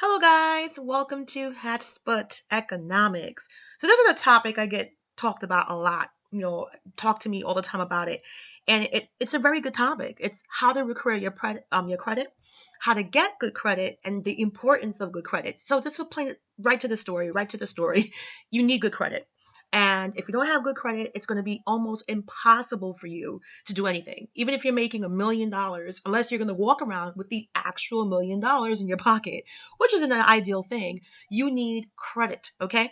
Hello, guys. Welcome to Hatshepsut Economics. So this is a topic I get talked about a lot. Talk to me all the time about it, and it's a very good topic. It's how to recur your credit, how to get good credit, and the importance of good credit. So this will play right to the story. Right to the story. You need good credit. And if you don't have good credit, it's going to be almost impossible for you to do anything. Even if you're making $1 million, unless you're going to walk around with the actual $1 million in your pocket, which isn't an ideal thing, you need credit, okay?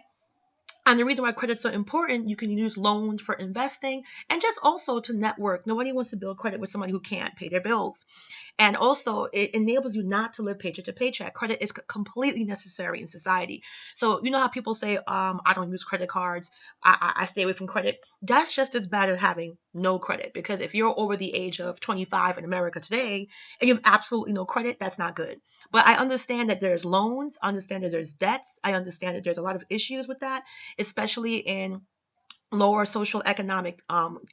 And the reason why credit's so important, you can use loans for investing and just also to network. Nobody wants to build credit with somebody who can't pay their bills. And also, it enables you not to live paycheck to paycheck. Credit is completely necessary in society. So, you know how people say, I don't use credit cards, I stay away from credit. That's just as bad as having no credit. Because if you're over the age of 25 in America today and you have absolutely no credit, that's not good. But I understand that there's loans, I understand that there's debts, I understand that there's a lot of issues with that, especially in lower social economic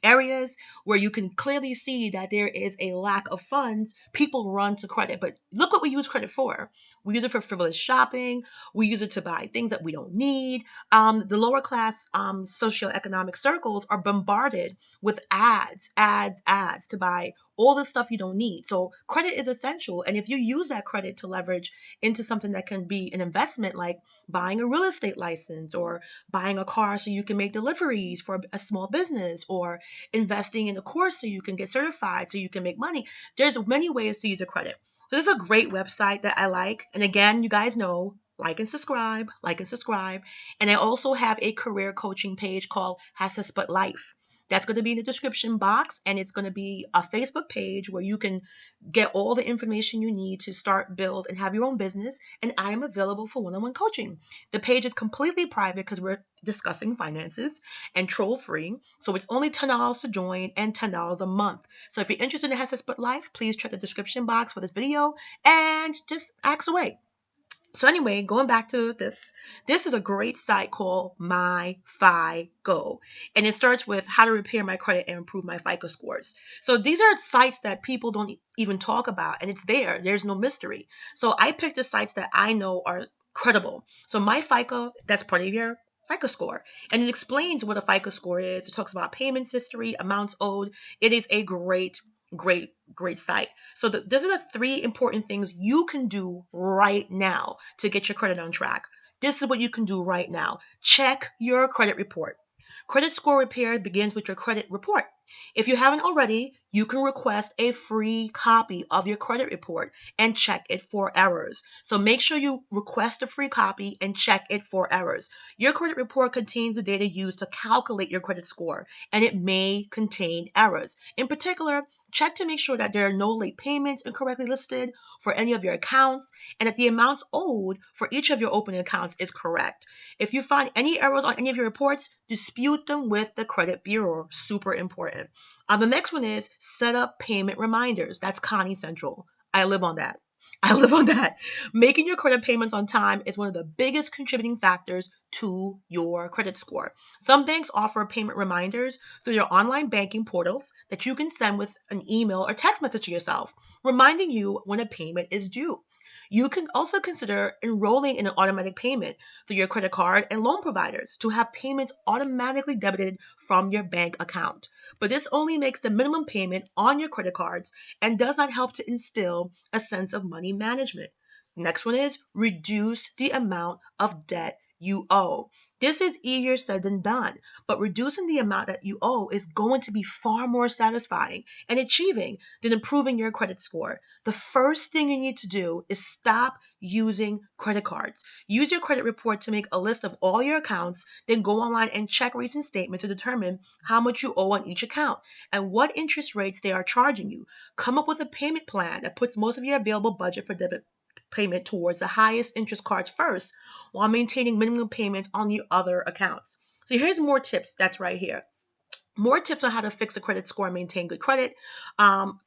areas where you can clearly see that there is a lack of funds. People run to credit, but look what we use credit for. We use it for frivolous shopping. We use it to buy things that we don't need. The lower class socioeconomic circles are bombarded with ads to buy all the stuff you don't need. So credit is essential, and if you use that credit to leverage into something that can be an investment, like buying a real estate license or buying a car so you can make deliveries for a small business, or investing in a course so you can get certified so you can make money. There's many ways to use a credit. So this is a great website that I like. And again, you guys know, like and subscribe, like and subscribe. And I also have a career coaching page called Hatshepsut Life. That's going to be in the description box, and it's going to be a Facebook page where you can get all the information you need to start, build, and have your own business. And I am available for one-on-one coaching. The page is completely private because we're discussing finances and troll free. So it's only $10 to join and $10 a month. So if you're interested in Hatshepsut Life, please check the description box for this video and just ask away. So anyway, going back to this is a great site called My FICO, and it starts with how to repair my credit and improve my FICO scores. So these are sites that people don't even talk about, and it's there. There's no mystery. So I picked the sites that I know are credible. So My FICO, that's part of your FICO score, and it explains what a FICO score is. It talks about payments history, amounts owed. It is a great site. So these are the three important things you can do right now to get your credit on track. This is what you can do right now. Check your credit report. Credit score repair begins with your credit report. If you haven't already, you can request a free copy of your credit report and check it for errors. So make sure you request a free copy and check it for errors. Your credit report contains the data used to calculate your credit score, and it may contain errors. In particular, check to make sure that there are no late payments incorrectly listed for any of your accounts, and that the amounts owed for each of your opening accounts is correct. If you find any errors on any of your reports, dispute them with the credit bureau. Super important. The next one is set up payment reminders. That's Connie Central. I live on that. I live on that. Making your credit payments on time is one of the biggest contributing factors to your credit score. Some banks offer payment reminders through their online banking portals that you can send with an email or text message to yourself, reminding you when a payment is due. You can also consider enrolling in an automatic payment through your credit card and loan providers to have payments automatically debited from your bank account. But this only makes the minimum payment on your credit cards and does not help to instill a sense of money management. Next one is reduce the amount of debt you owe. This is easier said than done, but reducing the amount that you owe is going to be far more satisfying and achieving than improving your credit score. The first thing you need to do is stop using credit cards. Use your credit report to make a list of all your accounts, then go online and check recent statements to determine how much you owe on each account and what interest rates they are charging you. Come up with a payment plan that puts most of your available budget for debit payment towards the highest interest cards first, while maintaining minimum payments on the other accounts. So here's more tips. That's right here. More tips on how to fix a credit score and maintain good credit.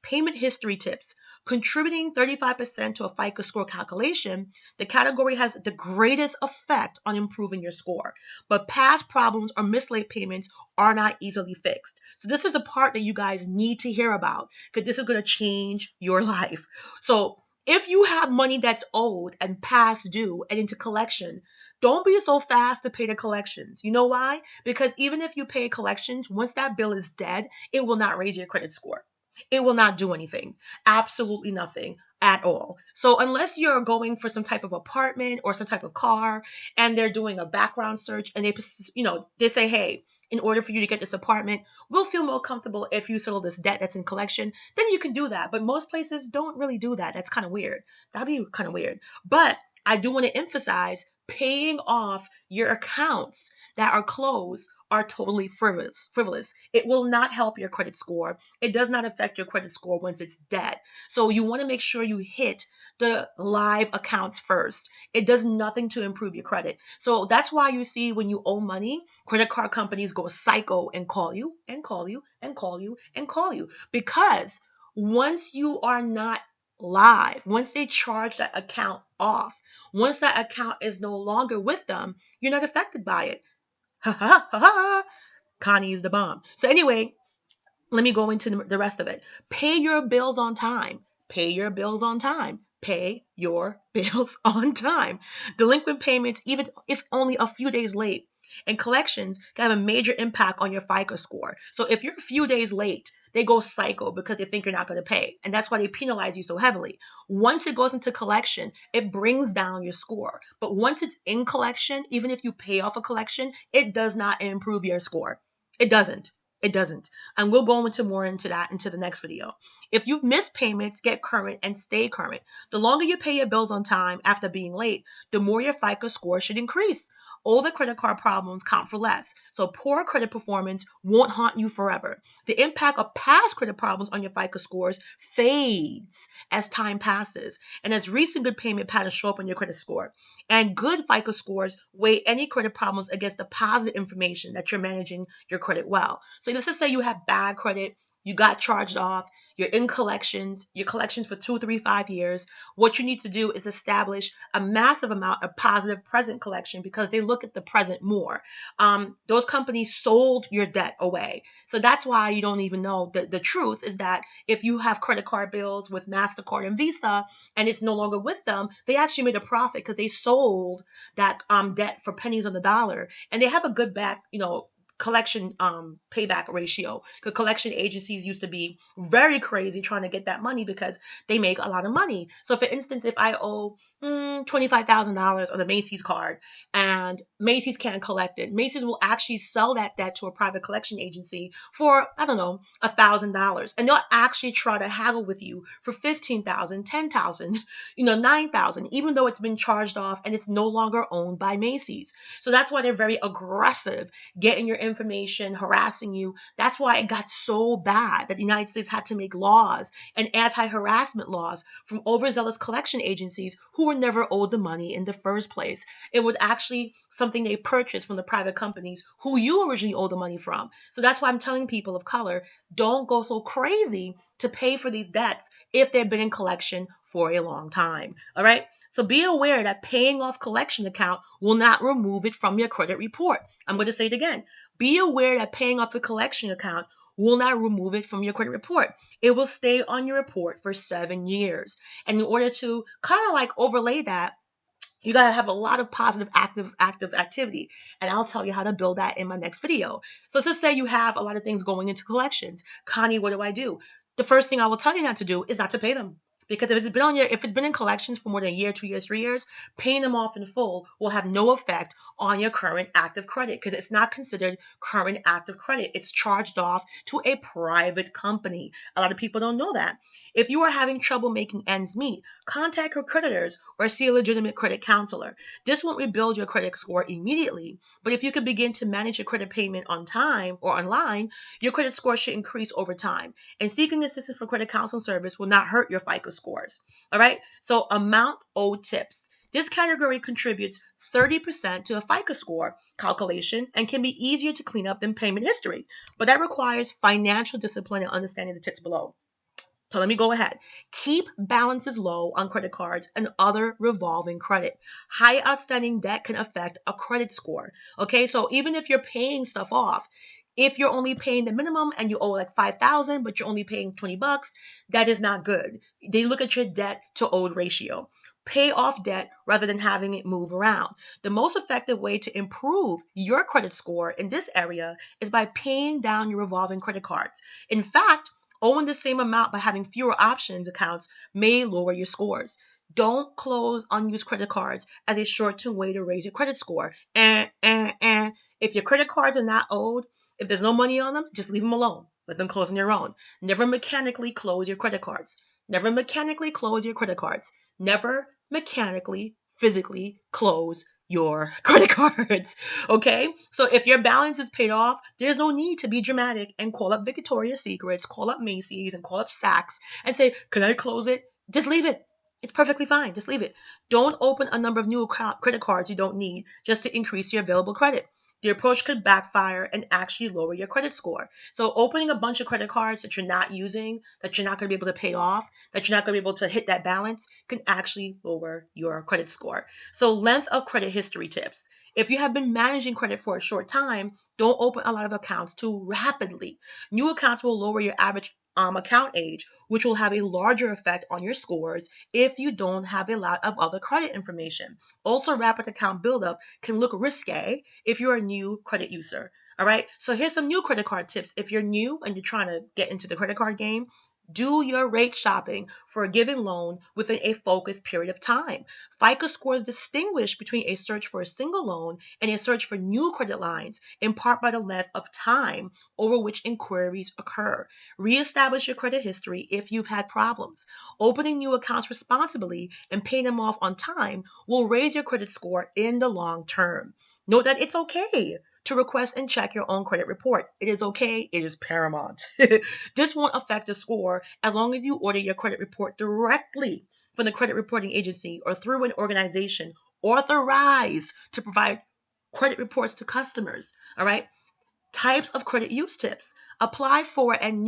Payment history tips. Contributing 35% to a FICO score calculation, the category has the greatest effect on improving your score. But past problems or missed late payments are not easily fixed. So this is the part that you guys need to hear about, because this is going to change your life. So If you have money that's owed and past due and into collection, don't be so fast to pay the collections. You know why? Because even if you pay collections, once that bill is dead, it will not raise your credit score. It will not do anything. Absolutely nothing at all. So unless you're going for some type of apartment or some type of car and they're doing a background search and they say, hey, in order for you to get this apartment, we'll feel more comfortable if you settle this debt that's in collection, then you can do that. But most places don't really do that. That's kind of weird. That'd be kind of weird. But I do want to emphasize paying off your accounts that are closed are totally frivolous. It will not help your credit score. It does not affect your credit score once it's dead. So you want to make sure you hit the live accounts first. It does nothing to improve your credit. So that's why you see when you owe money, credit card companies go psycho and call you and call you and call you and call you. Because once you are not live, once they charge that account off, once that account is no longer with them, you're not affected by it. Ha ha ha ha. Connie is the bomb. So anyway, let me go into the rest of it. Pay your bills on time. Pay your bills on time. Pay your bills on time. Delinquent payments, even if only a few days late, and collections can have a major impact on your FICO score. So if you're a few days late, they go psycho because they think you're not going to pay. And that's why they penalize you so heavily. Once it goes into collection, it brings down your score. But once it's in collection, even if you pay off a collection, it does not improve your score. It doesn't. It doesn't. And we'll go into that into the next video. If you've missed payments, get current and stay current. The longer you pay your bills on time after being late, the more your FICO score should increase. Older credit card problems count for less, so poor credit performance won't haunt you forever. The impact of past credit problems on your FICO scores fades as time passes, and as recent good payment patterns show up on your credit score. And good FICO scores weigh any credit problems against the positive information that you're managing your credit well. So let's just say you have bad credit, you got charged off, you're in collections, your collections for 2, 3, 5 years. What you need to do is establish a massive amount of positive present collection because they look at the present more. Those companies sold your debt away. So that's why you don't even know. The truth is that if you have credit card bills with MasterCard and Visa and it's no longer with them, they actually made a profit because they sold that debt for pennies on the dollar. And they have a good collection payback ratio, because collection agencies used to be very crazy trying to get that money because they make a lot of money. So for instance, if I owe $25,000 on the Macy's card and Macy's can't collect it, Macy's will actually sell that debt to a private collection agency for, I don't know, $1,000, and they'll actually try to haggle with you for 15,000, 10,000, 9,000, even though it's been charged off and it's no longer owned by Macy's. So that's why they're very aggressive getting your information, harassing you. That's why it got so bad that the United States had to make laws and anti-harassment laws from overzealous collection agencies who were never owed the money in the first place. It was actually something they purchased from the private companies who you originally owe the money from. So that's why I'm telling people of color, don't go so crazy to pay for these debts if they've been in collection for a long time. All right? So be aware that paying off collection account will not remove it from your credit report. I'm going to say it again. Be aware that paying off a collection account will not remove it from your credit report. It will stay on your report for 7 years. And in order to kind of like overlay that, you got to have a lot of positive active activity. And I'll tell you how to build that in my next video. So let's just say you have a lot of things going into collections. Connie, what do I do? The first thing I will tell you not to do is not to pay them. Because if it's been in collections for more than a year, 2 years, 3 years, paying them off in full will have no effect on your current active credit because it's not considered current active credit. It's charged off to a private company. A lot of people don't know that. If you are having trouble making ends meet, contact your creditors or see a legitimate credit counselor. This won't rebuild your credit score immediately, but if you can begin to manage your credit payment on time or online, your credit score should increase over time. And seeking assistance for credit counseling service will not hurt your FICO scores. All right. So amount owed tips. This category contributes 30% to a FICO score calculation and can be easier to clean up than payment history, but that requires financial discipline and understanding the tips below. So let me go ahead. Keep balances low on credit cards and other revolving credit. High outstanding debt can affect a credit score. Okay, so even if you're paying stuff off, If you're only paying the minimum and you owe like 5,000, but you're only paying $20, that is not good. They look at your debt to owed ratio. Pay off debt rather than having it move around. The most effective way to improve your credit score in this area is by paying down your revolving credit cards. In fact, owing the same amount but having fewer options accounts may lower your scores. Don't close unused credit cards as a short-term way to raise your credit score. And if your credit cards are not owed, if there's no money on them, just leave them alone. Let them close on their own. Never mechanically close your credit cards. Never mechanically close your credit cards. Never mechanically, physically close your credit cards. Okay? So if your balance is paid off, there's no need to be dramatic and call up Victoria's Secrets, call up Macy's, and call up Saks and say, "Can I close it?" Just leave it. It's perfectly fine. Just leave it. Don't open a number of new credit cards you don't need just to increase your available credit. The approach could backfire and actually lower your credit score. So opening a bunch of credit cards that you're not using, that you're not going to be able to pay off, that you're not going to be able to hit that balance can actually lower your credit score. So length of credit history tips. If you have been managing credit for a short time, don't open a lot of accounts too rapidly. New accounts will lower your average account age, which will have a larger effect on your scores if you don't have a lot of other credit information. Also, rapid account buildup can look risque if you're a new credit user. All right. So here's some new credit card tips. If you're new and you're trying to get into the credit card game, do your rate shopping for a given loan within a focused period of time. FICO scores distinguish between a search for a single loan and a search for new credit lines, in part by the length of time over which inquiries occur. Reestablish your credit history if you've had problems. Opening new accounts responsibly and paying them off on time will raise your credit score in the long term. Note that it's okay to request and check your own credit report. It is okay. It is paramount. This won't affect the score as long as you order your credit report directly from the credit reporting agency or through an organization authorized to provide credit reports to customers. All right. Types of credit use tips. Apply for and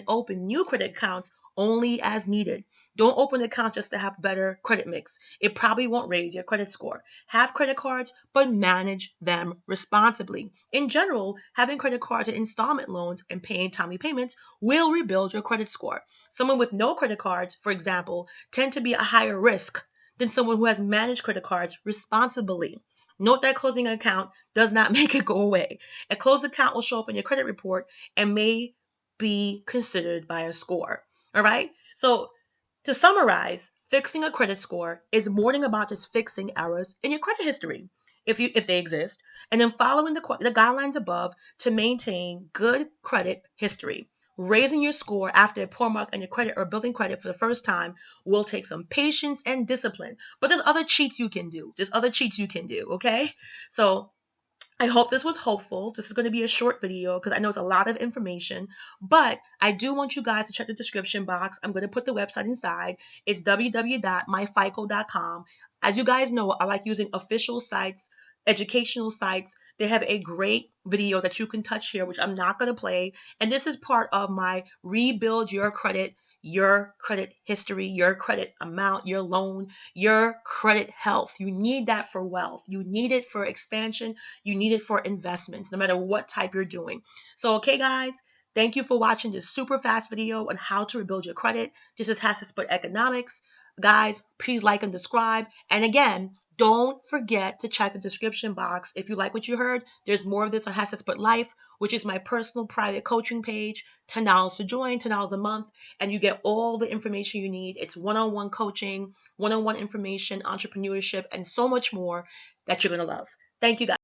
open new credit accounts only as needed. Don't open accounts just to have better credit mix. It probably won't raise your credit score. Have credit cards, but manage them responsibly. In general, having credit cards and installment loans and paying timely payments will rebuild your credit score. Someone with no credit cards, for example, tend to be a higher risk than someone who has managed credit cards responsibly. Note that closing an account does not make it go away. A closed account will show up in your credit report and may be considered by a score. All right? So, to summarize, fixing a credit score is more than about just fixing errors in your credit history, if they exist, and then following the guidelines above to maintain good credit history. Raising your score after a poor mark on your credit or building credit for the first time will take some patience and discipline. But there's other cheats you can do. Okay? So I hope this was helpful. This is going to be a short video because I know it's a lot of information, but I do want you guys to check the description box. I'm going to put the website inside. It's www.myfico.com. As you guys know, I like using official sites, educational sites. They have a great video that you can touch here, which I'm not going to play. And this is part of my Rebuild your credit history, your credit amount, your loan, your credit health. You need that for wealth. You need it for expansion. You need it for investments, no matter what type you're doing. So, okay, guys, thank you for watching this super fast video on how to rebuild your credit. This is Hatshepsut Economics. Guys, please like and subscribe. And again, don't forget to check the description box. If you like what you heard, there's more of this on Hatshepsut Life, which is my personal private coaching page. $10 to join, $10 a month, and you get all the information you need. It's one-on-one coaching, one-on-one information, entrepreneurship, and so much more that you're going to love. Thank you, guys.